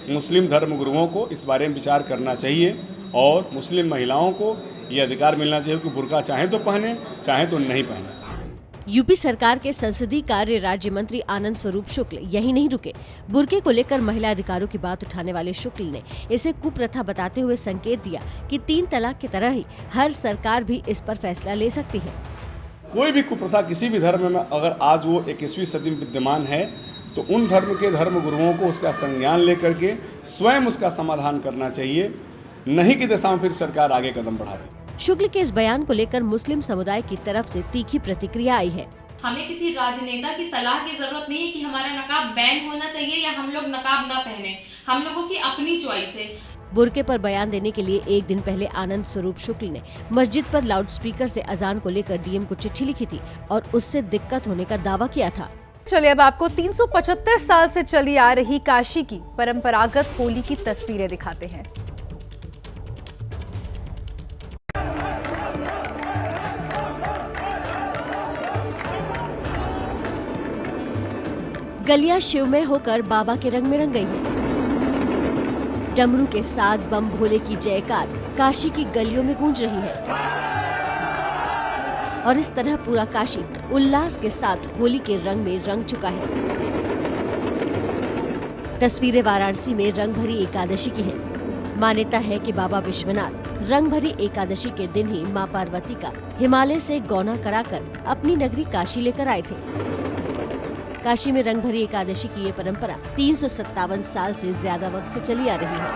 मुस्लिम धर्मगुरुओं को इस बारे में विचार करना चाहिए और मुस्लिम महिलाओं को ये अधिकार मिलना चाहिए कि बुर्का चाहे तो पहने, चाहे तो नहीं पहने। यूपी सरकार के संसदीय कार्य राज्य मंत्री आनंद स्वरूप शुक्ल यही नहीं रुके। बुर्के को लेकर महिला अधिकारों की बात उठाने वाले शुक्ल ने इसे कुप्रथा बताते हुए संकेत दिया कि 3 तलाक की तरह ही हर सरकार भी इस पर फैसला ले सकती है। कोई भी कुप्रथा किसी भी धर्म में अगर आज वो 21वीं सदी में विद्यमान है तो उन धर्म के धर्म गुरुओं को उसका संज्ञान लेकर के स्वयं उसका समाधान करना चाहिए, नहीं कि दिशा में फिर सरकार आगे कदम बढ़ाए। शुक्ल के इस बयान को लेकर मुस्लिम समुदाय की तरफ से तीखी प्रतिक्रिया आई है। हमें किसी राजनेता की सलाह की जरूरत नहीं है कि हमारा नकाब बैन होना चाहिए या हम लोग नकाब ना पहने। हम लोगों की अपनी चॉइस है। बुर्के पर बयान देने के लिए एक दिन पहले आनंद स्वरूप शुक्ल ने मस्जिद पर लाउडस्पीकर से अजान को लेकर डीएम को चिट्ठी लिखी थी और उससे दिक्कत होने का दावा किया था। चलिए अब आपको 375 साल से चली आ रही काशी की परंपरागत होली की तस्वीरें दिखाते हैं। गलियां शिवमय होकर बाबा के रंग में रंग गई है। डमरू के साथ बम भोले की जयकार काशी की गलियों में गूंज रही है और इस तरह पूरा काशी उल्लास के साथ होली के रंग में रंग चुका है। तस्वीरें वाराणसी में रंग भरी एकादशी की है। मान्यता है कि बाबा विश्वनाथ रंग भरी एकादशी के दिन ही मां पार्वती का हिमालय से गौना कराकर अपनी नगरी काशी लेकर आए थे। काशी में रंग भरी एकादशी की ये परंपरा 357 साल से ज्यादा वक्त से चली आ रही है।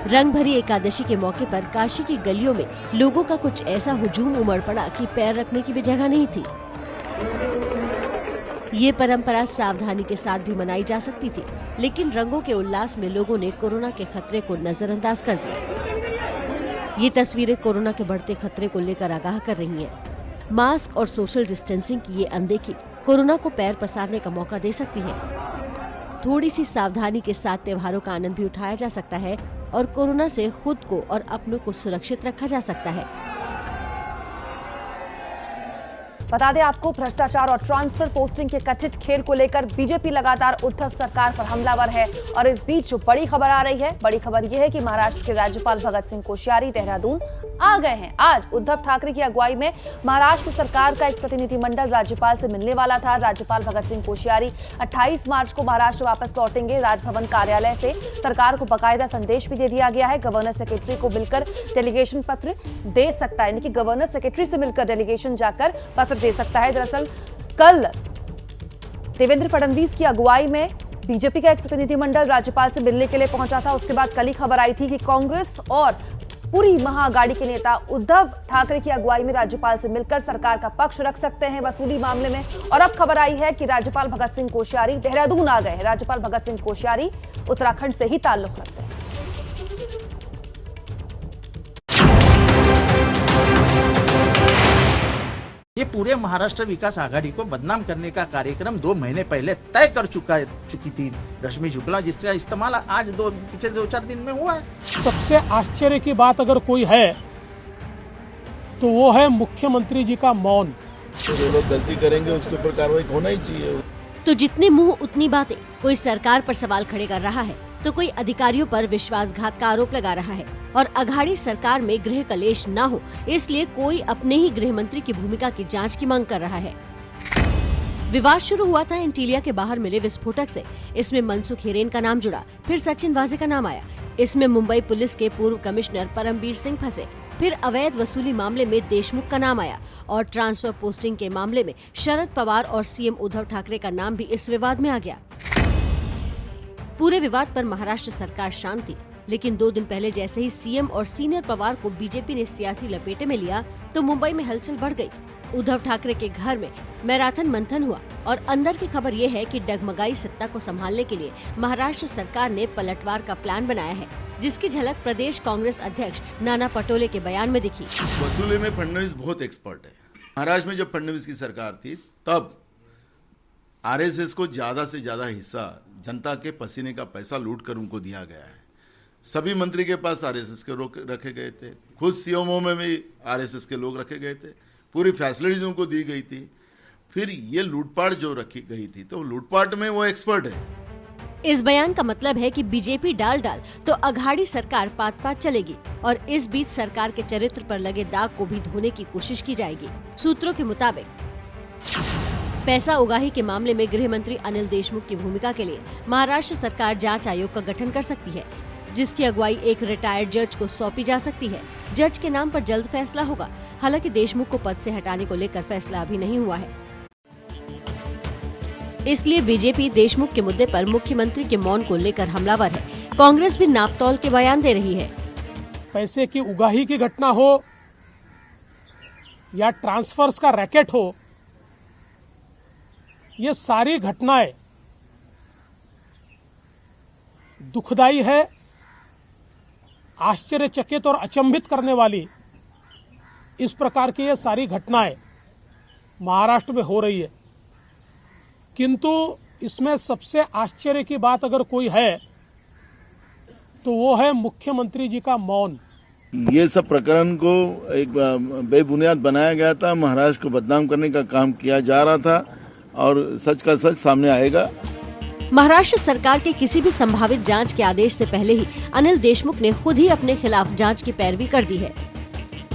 रंग भरी एकादशी के मौके पर काशी की गलियों में लोगों का कुछ ऐसा हुजूम उमड़ पड़ा कि पैर रखने की भी जगह नहीं थी। ये परंपरा सावधानी के साथ भी मनाई जा सकती थी, लेकिन रंगों के उल्लास में लोगों ने कोरोना के खतरे को नजरअंदाज कर दिया। ये तस्वीरें कोरोना के बढ़ते खतरे को लेकर आगाह कर रही हैं। मास्क और सोशल डिस्टेंसिंग की ये अनदेखी कोरोना को पैर पसारने का मौका दे सकती है। थोड़ी सी सावधानी के साथ त्योहारों का आनंद भी उठाया जा सकता है और कोरोना से खुद को और अपनों को सुरक्षित रखा जा सकता है। बता दें आपको, भ्रष्टाचार और ट्रांसफर पोस्टिंग के कथित खेल को लेकर बीजेपी लगातार उद्धव सरकार पर हमलावर है। और इस बीच जो बड़ी खबर आ रही है, बड़ी खबर यह है कि महाराष्ट्र के राज्यपाल भगत सिंह कोश्यारी देहरादून आ गए हैं। आज उद्धव ठाकरे की अगुवाई में महाराष्ट्र सरकार का एक प्रतिनिधिमंडल राज्यपाल से मिलने वाला था। राज्यपाल भगत सिंह कोश्यारी 28 मार्च को महाराष्ट्र वापस लौटेंगे। राजभवन कार्यालय से सरकार को बाकायदा संदेश भी दे दिया गया है। गवर्नर सेक्रेटरी को मिलकर डेलीगेशन पत्र दे सकता है, यानी कि गवर्नर सेक्रेटरी से मिलकर डेलीगेशन जाकर पत्र दे सकता है। दरअसल कल देवेंद्र फडणवीस की अगुवाई में बीजेपी का एक प्रतिनिधिमंडल राज्यपाल से मिलने के लिए पहुंचा था। उसके बाद कल ही खबर आई थी कि कांग्रेस और पूरी महाअघाड़ी के नेता उद्धव ठाकरे की अगुवाई में राज्यपाल से मिलकर सरकार का पक्ष रख सकते हैं वसूली मामले में। और अब खबर आई है कि राज्यपाल भगत सिंह कोश्यारी देहरादून आ गए हैं। राज्यपाल भगत सिंह कोश्यारी उत्तराखंड से ही ताल्लुक रखते हैं। ये पूरे महाराष्ट्र विकास आघाड़ी को बदनाम करने का कार्यक्रम 2 महीने पहले तय कर चुकी थी रश्मि शुक्ला, जिसका इस्तेमाल आज पिछले 2-4 दिन में हुआ है। सबसे आश्चर्य की बात अगर कोई है तो वो है मुख्यमंत्री जी का मौन। जो लोग गलती करेंगे उसके ऊपर कार्रवाई होना ही चाहिए। तो जितने मुंह उतनी बातें। कोई सरकार पर सवाल खड़े कर रहा है तो कोई अधिकारियों पर विश्वासघात का आरोप लगा रहा है। और अघाड़ी सरकार में गृह कलेश न हो, इसलिए कोई अपने ही गृह मंत्री की भूमिका की जांच की मांग कर रहा है। विवाद शुरू हुआ था एंटीलिया के बाहर मिले विस्फोटक से। इसमें मनसुख हिरेन का नाम जुड़ा, फिर सचिन वाजे का नाम आया। इसमें मुंबई पुलिस के पूर्व कमिश्नर परमबीर सिंह फंसे। फिर अवैध वसूली मामले में देशमुख का नाम आया और ट्रांसफर पोस्टिंग के मामले में शरद पवार और सीएम उद्धव ठाकरे का नाम भी इस विवाद में आ गया। पूरे विवाद पर महाराष्ट्र सरकार शांत थी, लेकिन 2 दिन पहले जैसे ही सीएम और सीनियर पवार को बीजेपी ने सियासी लपेटे में लिया तो मुंबई में हलचल बढ़ गई। उद्धव ठाकरे के घर में मैराथन मंथन हुआ और अंदर की खबर ये है कि डगमगाई सत्ता को संभालने के लिए महाराष्ट्र सरकार ने पलटवार का प्लान बनाया है, जिसकी झलक प्रदेश कांग्रेस अध्यक्ष नाना पटोले के बयान में दिखी। वसूली में फडणवीस बहुत एक्सपर्ट है। महाराष्ट्र में जब फडणवीस की सरकार थी तब आरएसएस को ज्यादा से ज्यादा हिस्सा जनता के पसीने का पैसा लूट कर उनको दिया गया है। सभी मंत्री के पास आरएसएस के लोग रखे गए थे, खुद सीएमओ में भी आरएसएस के लोग रखे गए थे, पूरी फैसिलिटीज उनको दी गई थी। फिर ये लूटपाट जो रखी गई थी तो लूटपाट में वो एक्सपर्ट है। इस बयान का मतलब है कि बीजेपी डाल तो अघाड़ी सरकार पात चलेगी और इस बीच सरकार के चरित्र पर लगे दाग को भी धोने की कोशिश की जाएगी। सूत्रों के मुताबिक पैसा उगाही के मामले में गृह मंत्री अनिल देशमुख की भूमिका के लिए महाराष्ट्र सरकार जांच आयोग का गठन कर सकती है, जिसकी अगुवाई एक रिटायर्ड जज को सौंपी जा सकती है। जज के नाम पर जल्द फैसला होगा। हालांकि देशमुख को पद से हटाने को लेकर फैसला अभी नहीं हुआ है, इसलिए बीजेपी देशमुख के मुद्दे पर मुख्यमंत्री के मौन को लेकर हमलावर है। कांग्रेस भी नापतौल के बयान दे रही है। पैसे की उगाही की घटना हो या ट्रांसफर्स का रैकेट हो, ये सारी घटनाएं दुखदाई है, आश्चर्यचकित और अचंभित करने वाली। इस प्रकार की ये सारी घटनाएं महाराष्ट्र में हो रही है, किंतु इसमें सबसे आश्चर्य की बात अगर कोई है तो वो है मुख्यमंत्री जी का मौन। ये सब प्रकरण को एक बेबुनियाद बनाया गया था, महाराष्ट्र को बदनाम करने का काम किया जा रहा था और सच का सच सामने आएगा। महाराष्ट्र सरकार के किसी भी संभावित जांच के आदेश से पहले ही अनिल देशमुख ने खुद ही अपने खिलाफ जांच की पैरवी कर दी है।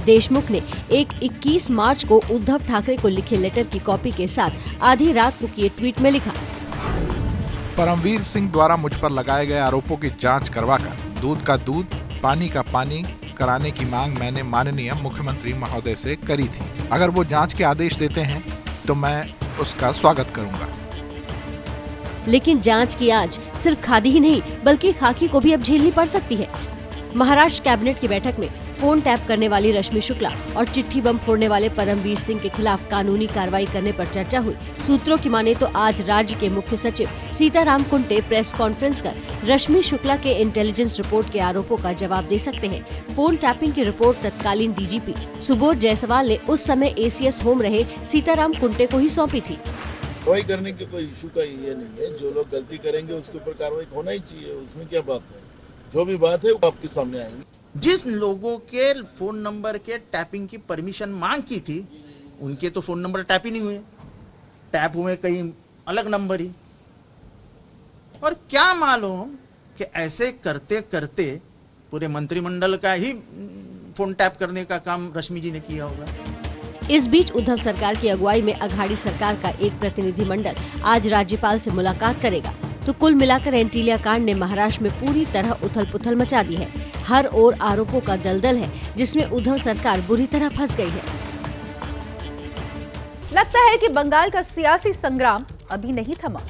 देशमुख ने एक 21 मार्च को उद्धव ठाकरे को लिखे लेटर की कॉपी के साथ आधी रात को किए ट्वीट में लिखा, परमवीर सिंह द्वारा मुझ पर लगाए गए आरोपों की जांच करवाकर दूध का दूध, पानी का पानी कराने की मांग मैंने माननीय मुख्यमंत्री महोदय से करी थी। अगर वो जांच के आदेश देते हैं तो मैं उसका स्वागत करूंगा। लेकिन जांच की आंच सिर्फ खादी ही नहीं बल्कि खाकी को भी अब झेलनी पड़ सकती है। महाराष्ट्र कैबिनेट की बैठक में फोन टैप करने वाली रश्मि शुक्ला और चिट्ठी बम फोड़ने वाले परमवीर सिंह के खिलाफ कानूनी कार्रवाई करने पर चर्चा हुई। सूत्रों की माने तो आज राज्य के मुख्य सचिव सीताराम कुंटे प्रेस कॉन्फ्रेंस कर रश्मि शुक्ला के इंटेलिजेंस रिपोर्ट के आरोपों का जवाब दे सकते हैं। फोन टैपिंग की रिपोर्ट तत्कालीन डीजीपी सुबोध जायसवाल ने उस समय एसीएस होम रहे सीताराम कुंटे को ही सौंपी थी। कार्रवाई करने की कोई इशू का ये नहीं है, जो लोग गलती करेंगे उसके ऊपर कार्रवाई होना ही चाहिए, उसमें क्या बात है। जो भी बात है वो आपके सामने आएंगी। जिस लोगों के फोन नंबर के टैपिंग की परमिशन मांग की थी, उनके तो फोन नंबर टैप ही नहीं हुए, टैप हुए कहीं अलग नंबर ही। और क्या मालूम कि ऐसे करते करते पूरे मंत्रिमंडल का ही फोन टैप करने का काम रश्मि जी ने किया होगा। इस बीच उद्धव सरकार की अगुवाई में अघाड़ी सरकार का एक प्रतिनिधिमंडल आज राज्यपाल से मुलाकात करेगा। तो कुल मिलाकर एंटीलिया कांड ने महाराष्ट्र में पूरी तरह उथल-पुथल मचा दी है। हर ओर आरोपों का दलदल है, जिसमें उद्धव सरकार बुरी तरह फंस गई है। लगता है कि बंगाल का सियासी संग्राम अभी नहीं थमा।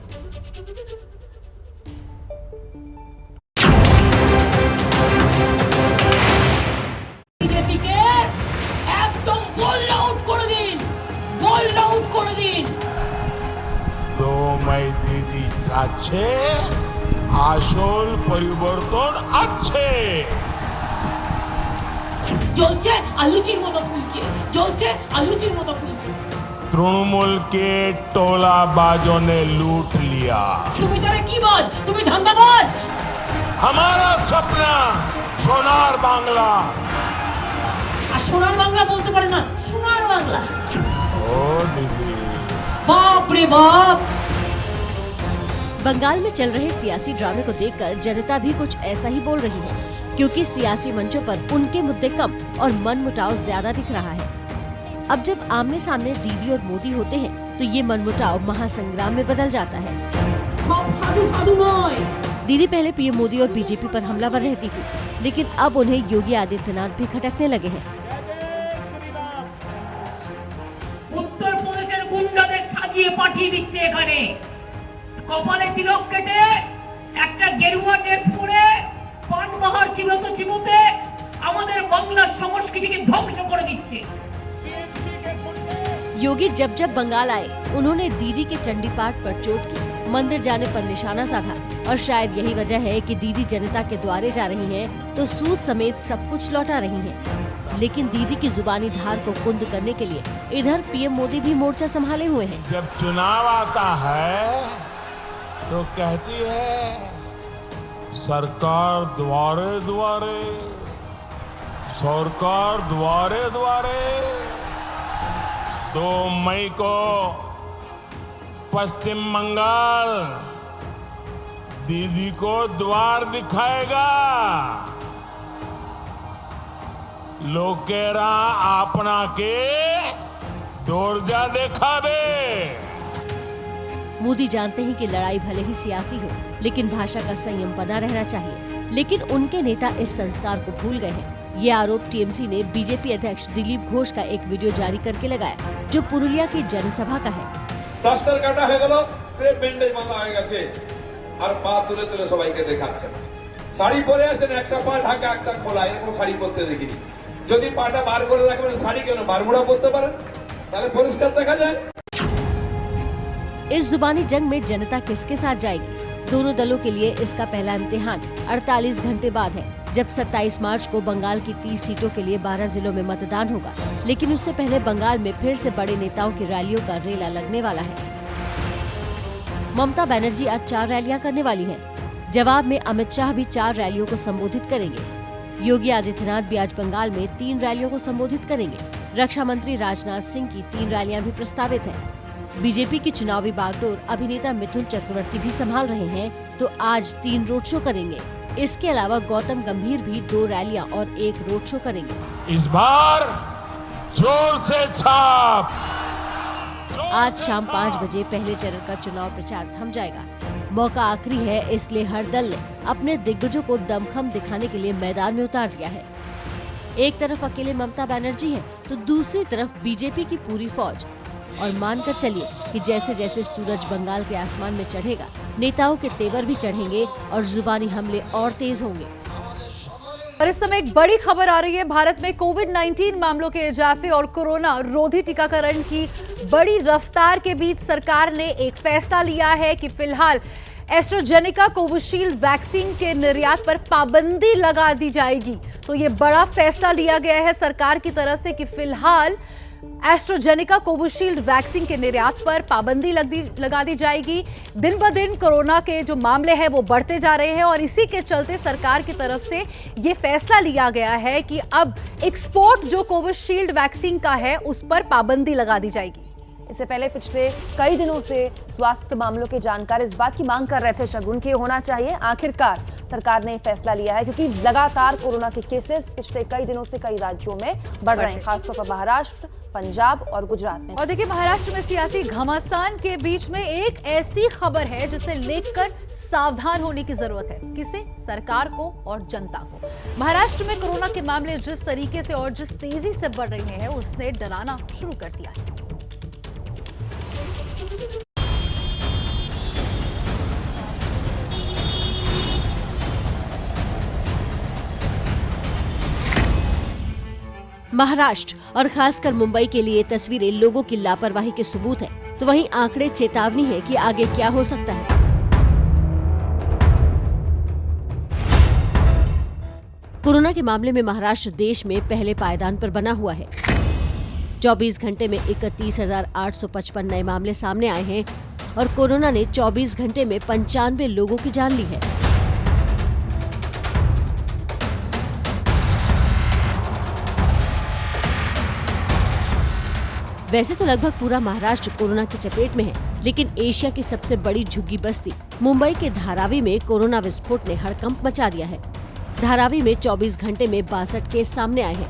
বিজেপিকে একদম বোল্ড আউট করে দিন, বোল্ড আউট করে দিন। তো মাই দিদি চাচ্ছে আসল পরিবর্তন আছে। জ্বলছে আলুচির মতো ফুলছে, জ্বলছে আলুচির মতো ফুলছে। तृणमूल के टोलाबाजों ने लूट लिया। তুমি যারা কি বাজ, তুমি ধান্দাবাজ। हमारा सपना सोनार बांग्ला। আর সোনার বাংলা বলতে পারে না, সোনার বাংলা। ओ दीदी बाप रे बाप। बंगाल में चल रहे सियासी ड्रामे को देखकर जनता भी कुछ ऐसा ही बोल रही है, क्योंकि सियासी मंचों पर उनके मुद्दे कम और मनमुटाव ज्यादा दिख रहा है। अब जब आमने सामने दीदी और मोदी होते हैं तो ये मनमुटाव महासंग्राम में बदल जाता है। दीदी पहले पीएम मोदी और बीजेपी पर हमलावर रहती थी, लेकिन अब उन्हें योगी आदित्यनाथ भी खटकने लगे हैं। उत्तर प्रदेशের গুন্ডাদের সাজিয়ে পাঠিয়ে দিচ্ছে এখানে, কপালে তিলক কেটে একটা গেরুয়া ড্রেস পরে পানবাহার চিবোতে চিবোতে আমাদের বাংলার সংস্কৃতিকে ধ্বংস করে দিচ্ছে। योगी जब जब बंगाल आए उन्होंने दीदी के चंडी पाठ पर चोट की, मंदिर जाने पर निशाना साधा और शायद यही वजह है कि दीदी जनता के द्वारे जा रही हैं तो सूद समेत सब कुछ लौटा रही हैं। लेकिन दीदी की जुबानी धार को कुंद करने के लिए इधर पीएम मोदी भी मोर्चा संभाले हुए हैं। जब चुनाव आता है तो कहती है सरकार द्वारे द्वारे, सरकार द्वारे द्वारे। 2 मई को पश्चिम बंगाल दीदी को द्वार दिखाएगा। लोकेरा अपना के दौरजा देखावे। मोदी जानते हैं कि लड़ाई भले ही सियासी हो, लेकिन भाषा का संयम बना रहना चाहिए। लेकिन उनके नेता इस संस्कार को भूल गए हैं। ये आरोप टीएमसी ने बीजेपी अध्यक्ष दिलीप घोष का एक वीडियो जारी करके लगाया, जो पुरुलिया की जनसभा का है। প্লাস্টার কাটা হয়ে গেল, ব্যান্ডেজ বাঁধা হয়ে গেছে, আর পা তুলে তুলে সবাইকে দেখাচ্ছেন। শাড়ি পরে আছেন, একটা পা ঢাকা একটা খোলা, এরকম শাড়ি পরতে দেখিনি। যদি পাটা বার করে রাখবেন, শাড়ি কেন বারমুড়া পরতে পারেন, তাহলে পরিষ্কার দেখা যায়। इस जुबानी जंग में जनता किसके साथ जाएगी? दोनों दलों के लिए इसका पहला इम्तिहान 48 घंटे बाद है, जब 27 मार्च को बंगाल की 30 सीटों के लिए 12 जिलों में मतदान होगा। लेकिन उससे पहले बंगाल में फिर से बड़े नेताओं की रैलियों का रेला लगने वाला है। ममता बनर्जी आज 4 रैलियां करने वाली हैं। जवाब में अमित शाह भी 4 रैलियों को संबोधित करेंगे। योगी आदित्यनाथ भी आज बंगाल में 3 रैलियों को संबोधित करेंगे। रक्षा मंत्री राजनाथ सिंह की 3 रैलियां भी प्रस्तावित हैं। बीजेपी की चुनावी बागडोर अभिनेता मिथुन चक्रवर्ती भी संभाल रहे हैं, तो आज 3 रोड शो करेंगे। इसके अलावा गौतम गंभीर भी 2 रैलियां और 1 रोड शो करेंगे। इस बार जोर से छाप। आज शाम 5 बजे पहले चरण का चुनाव प्रचार थम जाएगा। मौका आखिरी है, इसलिए हर दल ने अपने दिग्गजों को दमखम दिखाने के लिए मैदान में उतार दिया है। एक तरफ अकेले ममता बनर्जी है, तो दूसरी तरफ बीजेपी की पूरी फौज। और मानकर चलिए कि जैसे जैसे सूरज बंगाल के आसमान में चढ़ेगा, नेताओं के तेवर भी चढ़ेंगे और जुबानी हमले और तेज होंगे। और इस समय एक बड़ी खबर आ रही है। भारत में कोविड-19 मामलों के इजाफे और कोरोना रोधी टीकाकरण की बड़ी रफ्तार के बीच सरकार ने एक फैसला लिया है कि फिलहाल एस्ट्राजेनेका कोविशील्ड वैक्सीन के निर्यात पर पाबंदी लगा दी जाएगी। तो ये बड़ा फैसला लिया गया है सरकार की तरफ से कि फिलहाल एस्ट्राजेनेका कोविशील्ड वैक्सीन के निर्यात पर पाबंदी लगा दी जाएगी। दिन ब दिन कोरोना के जो मामले हैं वो बढ़ते जा रहे हैं और इसी के चलते सरकार की तरफ से ये फैसला लिया गया है कि अब एक्सपोर्ट जो कोविशील्ड वैक्सीन का है उस पर पाबंदी लगा दी जाएगी। इससे पहले पिछले कई दिनों से स्वास्थ्य मामलों के जानकार इस बात की मांग कर रहे थे शगुन की होना चाहिए। आखिरकार सरकार ने फैसला लिया है क्योंकि लगातार कोरोना के केसेस पिछले कई दिनों से कई राज्यों में बढ़ रहे हैं, खासतौर पर महाराष्ट्र, पंजाब और गुजरात में। और देखिए, महाराष्ट्र में सियासी घमासान के बीच में एक ऐसी खबर है जिसे लेकर सावधान होने की जरूरत है। किसे? सरकार को और जनता को। महाराष्ट्र में कोरोना के मामले जिस तरीके से और जिस तेजी से बढ़ रहे हैं उसने डराना शुरू कर दिया है। महाराष्ट्र और खासकर मुंबई के लिए तस्वीरें लोगों की लापरवाही के सबूत है, तो वहीं आंकड़े चेतावनी है कि आगे क्या हो सकता है। कोरोना के मामले में महाराष्ट्र देश में पहले पायदान पर बना हुआ है। 24 घंटे में 31,855 नए मामले सामने आए हैं और कोरोना ने 24 घंटे में 95 लोगों की जान ली है। वैसे तो लगभग पूरा महाराष्ट्र कोरोना की चपेट में है, लेकिन एशिया की सबसे बड़ी झुग्गी बस्ती मुंबई के धारावी में कोरोना विस्फोट ने हड़कंप मचा दिया है। धारावी में 24 घंटे में 62 केस सामने आए हैं।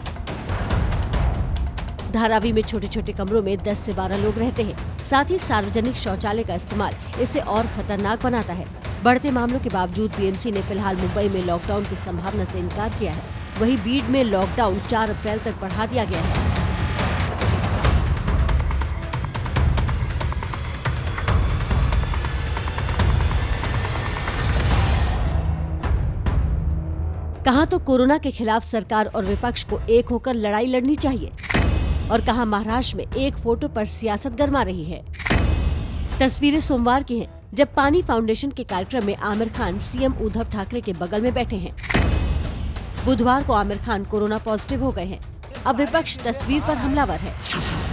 धारावी में छोटे छोटे कमरों में 10 से 12 लोग रहते हैं। साथ ही सार्वजनिक शौचालय का इस्तेमाल इसे और खतरनाक बनाता है। बढ़ते मामलों के बावजूद बीएमसी ने फिलहाल मुंबई में लॉकडाउन की संभावना से इनकार किया है। वहीं बीड में लॉकडाउन 4 अप्रैल तक बढ़ा दिया गया है। कहां तो कोरोना के खिलाफ सरकार और विपक्ष को एक होकर लड़ाई लड़नी चाहिए और कहां महाराष्ट्र में एक फोटो पर सियासत गरमा रही है। तस्वीरें सोमवार की हैं, जब पानी फाउंडेशन के कार्यक्रम में आमिर खान सीएम उद्धव ठाकरे के बगल में बैठे हैं। बुधवार को आमिर खान कोरोना पॉजिटिव हो गए हैं। अब विपक्ष तस्वीर पर हमलावर है।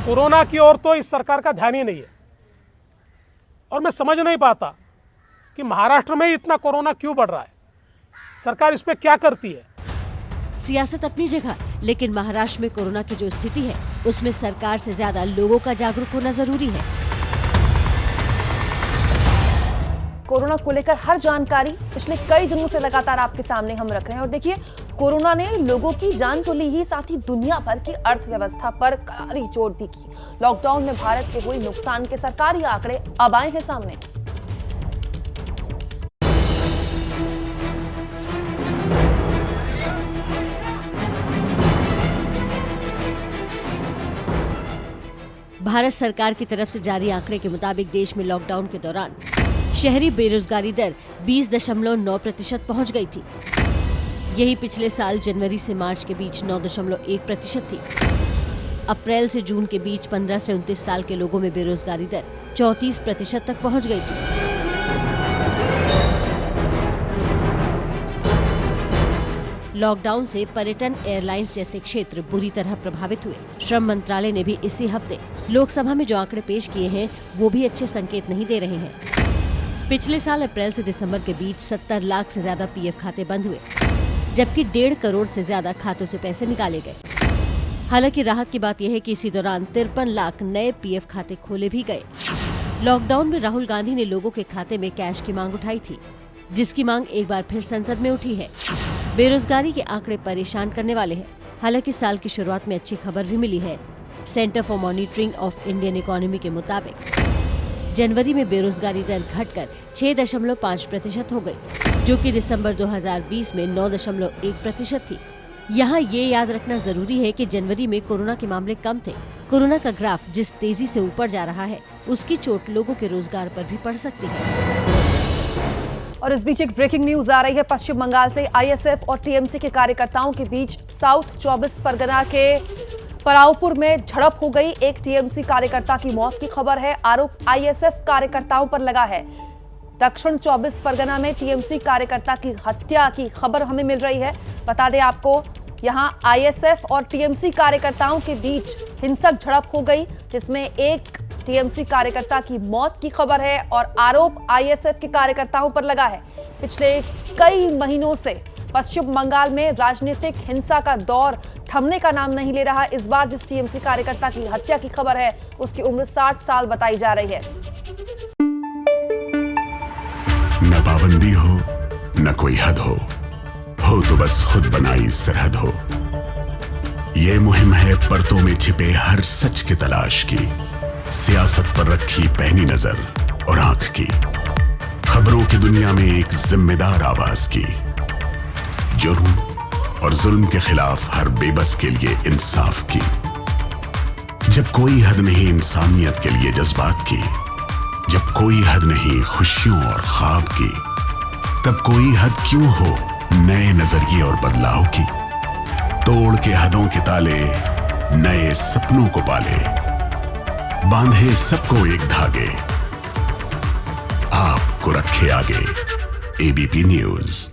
कोरोना की ओर तो इस सरकार का ध्यान ही नहीं है और मैं समझ नहीं पाता कि महाराष्ट्र में इतना कोरोना क्यों बढ़ रहा है। सरकार इस पे क्या करती है? सियासत अपनी जगह, लेकिन महाराष्ट्र में कोरोना की जो स्थिति है उसमें सरकार से ज्यादा लोगों का जागरूक होना जरूरी है। कोरोना को लेकर हर जानकारी पिछले कई दिनों से लगातार आपके सामने हम रख रहे हैं और देखिए, कोरोना ने लोगों की जान तो ली ही, साथ ही दुनिया भर की अर्थव्यवस्था पर करारी चोट भी की। लॉकडाउन में भारत के हुए नुकसान के सरकारी आंकड़े अब आए हैं सामने। भारत सरकार की तरफ से जारी आंकड़े के मुताबिक देश में लॉकडाउन के दौरान शहरी बेरोजगारी दर 20.9% पहुंच गई थी। यही पिछले साल जनवरी से मार्च के बीच 9.1% थी। अप्रैल से जून के बीच 15 से 29 साल के लोगों में बेरोजगारी दर 34% तक पहुंच गई थी। लॉकडाउन से पर्यटन, एयरलाइंस जैसे क्षेत्र बुरी तरह प्रभावित हुए। श्रम मंत्रालय ने भी इसी हफ्ते लोकसभा में जो आंकड़े पेश किए हैं वो भी अच्छे संकेत नहीं दे रहे हैं। पिछले साल अप्रैल से दिसंबर के बीच 70 लाख से ज्यादा पीएफ खाते बंद हुए, जबकि 1.5 करोड़ से ज्यादा खातों से पैसे निकाले गए। हालांकि राहत की बात यह है कि इसी दौरान 53 लाख नए पीएफ खाते खोले भी गए। लॉकडाउन में राहुल गांधी ने लोगों के खाते में कैश की मांग उठाई थी, जिसकी मांग एक बार फिर संसद में उठी है। बेरोजगारी के आंकड़े परेशान करने वाले हैं। हालांकि साल की शुरुआत में अच्छी खबर भी मिली है। Centre for monitoring of Indian economy के मुताबिक जनवरी में बेरोजगारी दर घटकर 6.5% हो गई, जो कि दिसंबर 2020 में 9.1% थी। यहाँ ये याद रखना जरूरी है कि जनवरी में कोरोना के मामले कम थे। कोरोना का ग्राफ जिस तेजी से ऊपर जा रहा है, उसकी चोट लोगों के रोजगार पर भी पड़ सकती है। और इस बीच एक ब्रेकिंग न्यूज आ रही है पश्चिम बंगाल से। आईएसएफ और टीएमसी के कार्यकर्ताओं के बीच साउथ 24 परगना के परावपुर में झड़प हो गई। एक टीएमसी कार्यकर्ता की मौत की खबर है। आरोप आईएसएफ कार्यकर्ताओं पर लगा है। दक्षिण 24 परगना में टीएमसी कार्यकर्ता की हत्या की खबर हमें मिल रही है। बता दें आपको, यहां आईएसएफ और टीएमसी कार्यकर्ताओं के बीच हिंसक झड़प हो गई, जिसमें एक टीएमसी कार्यकर्ता की मौत की खबर है और आरोप आईएसएफ के कार्यकर्ताओं पर लगा है। पिछले कई महीनों से पश्चिम बंगाल में राजनीतिक हिंसा का दौर थमने का नाम नहीं ले रहा। इस बार जिस टीएमसी कार्यकर्ता की हत्या की खबर है, उसकी उम्र 60 साल बताई जा रही है। न पाबंदी हो न कोई हद हो तो बस खुद बनाई सरहद हो। ये मुहिम है परतों में छिपे हर सच की तलाश की, सियासत पर रखी पैनी नजर और आंख की, खबरों की दुनिया में एक जिम्मेदार आवाज की, जुर्म और जुल्म के खिलाफ हर बेबस के लिए इंसाफ की। जब कोई हद नहीं इंसानियत के लिए जज्बात की, जब कोई हद नहीं खुशियों और ख्वाब की, तब कोई हद क्यों हो नए नजरिए और बदलाव की। तोड़ के हदों के ताले नए सपनों को पाले, बांधे सबको एक धागे, आपको रखे आगे एबीपी न्यूज।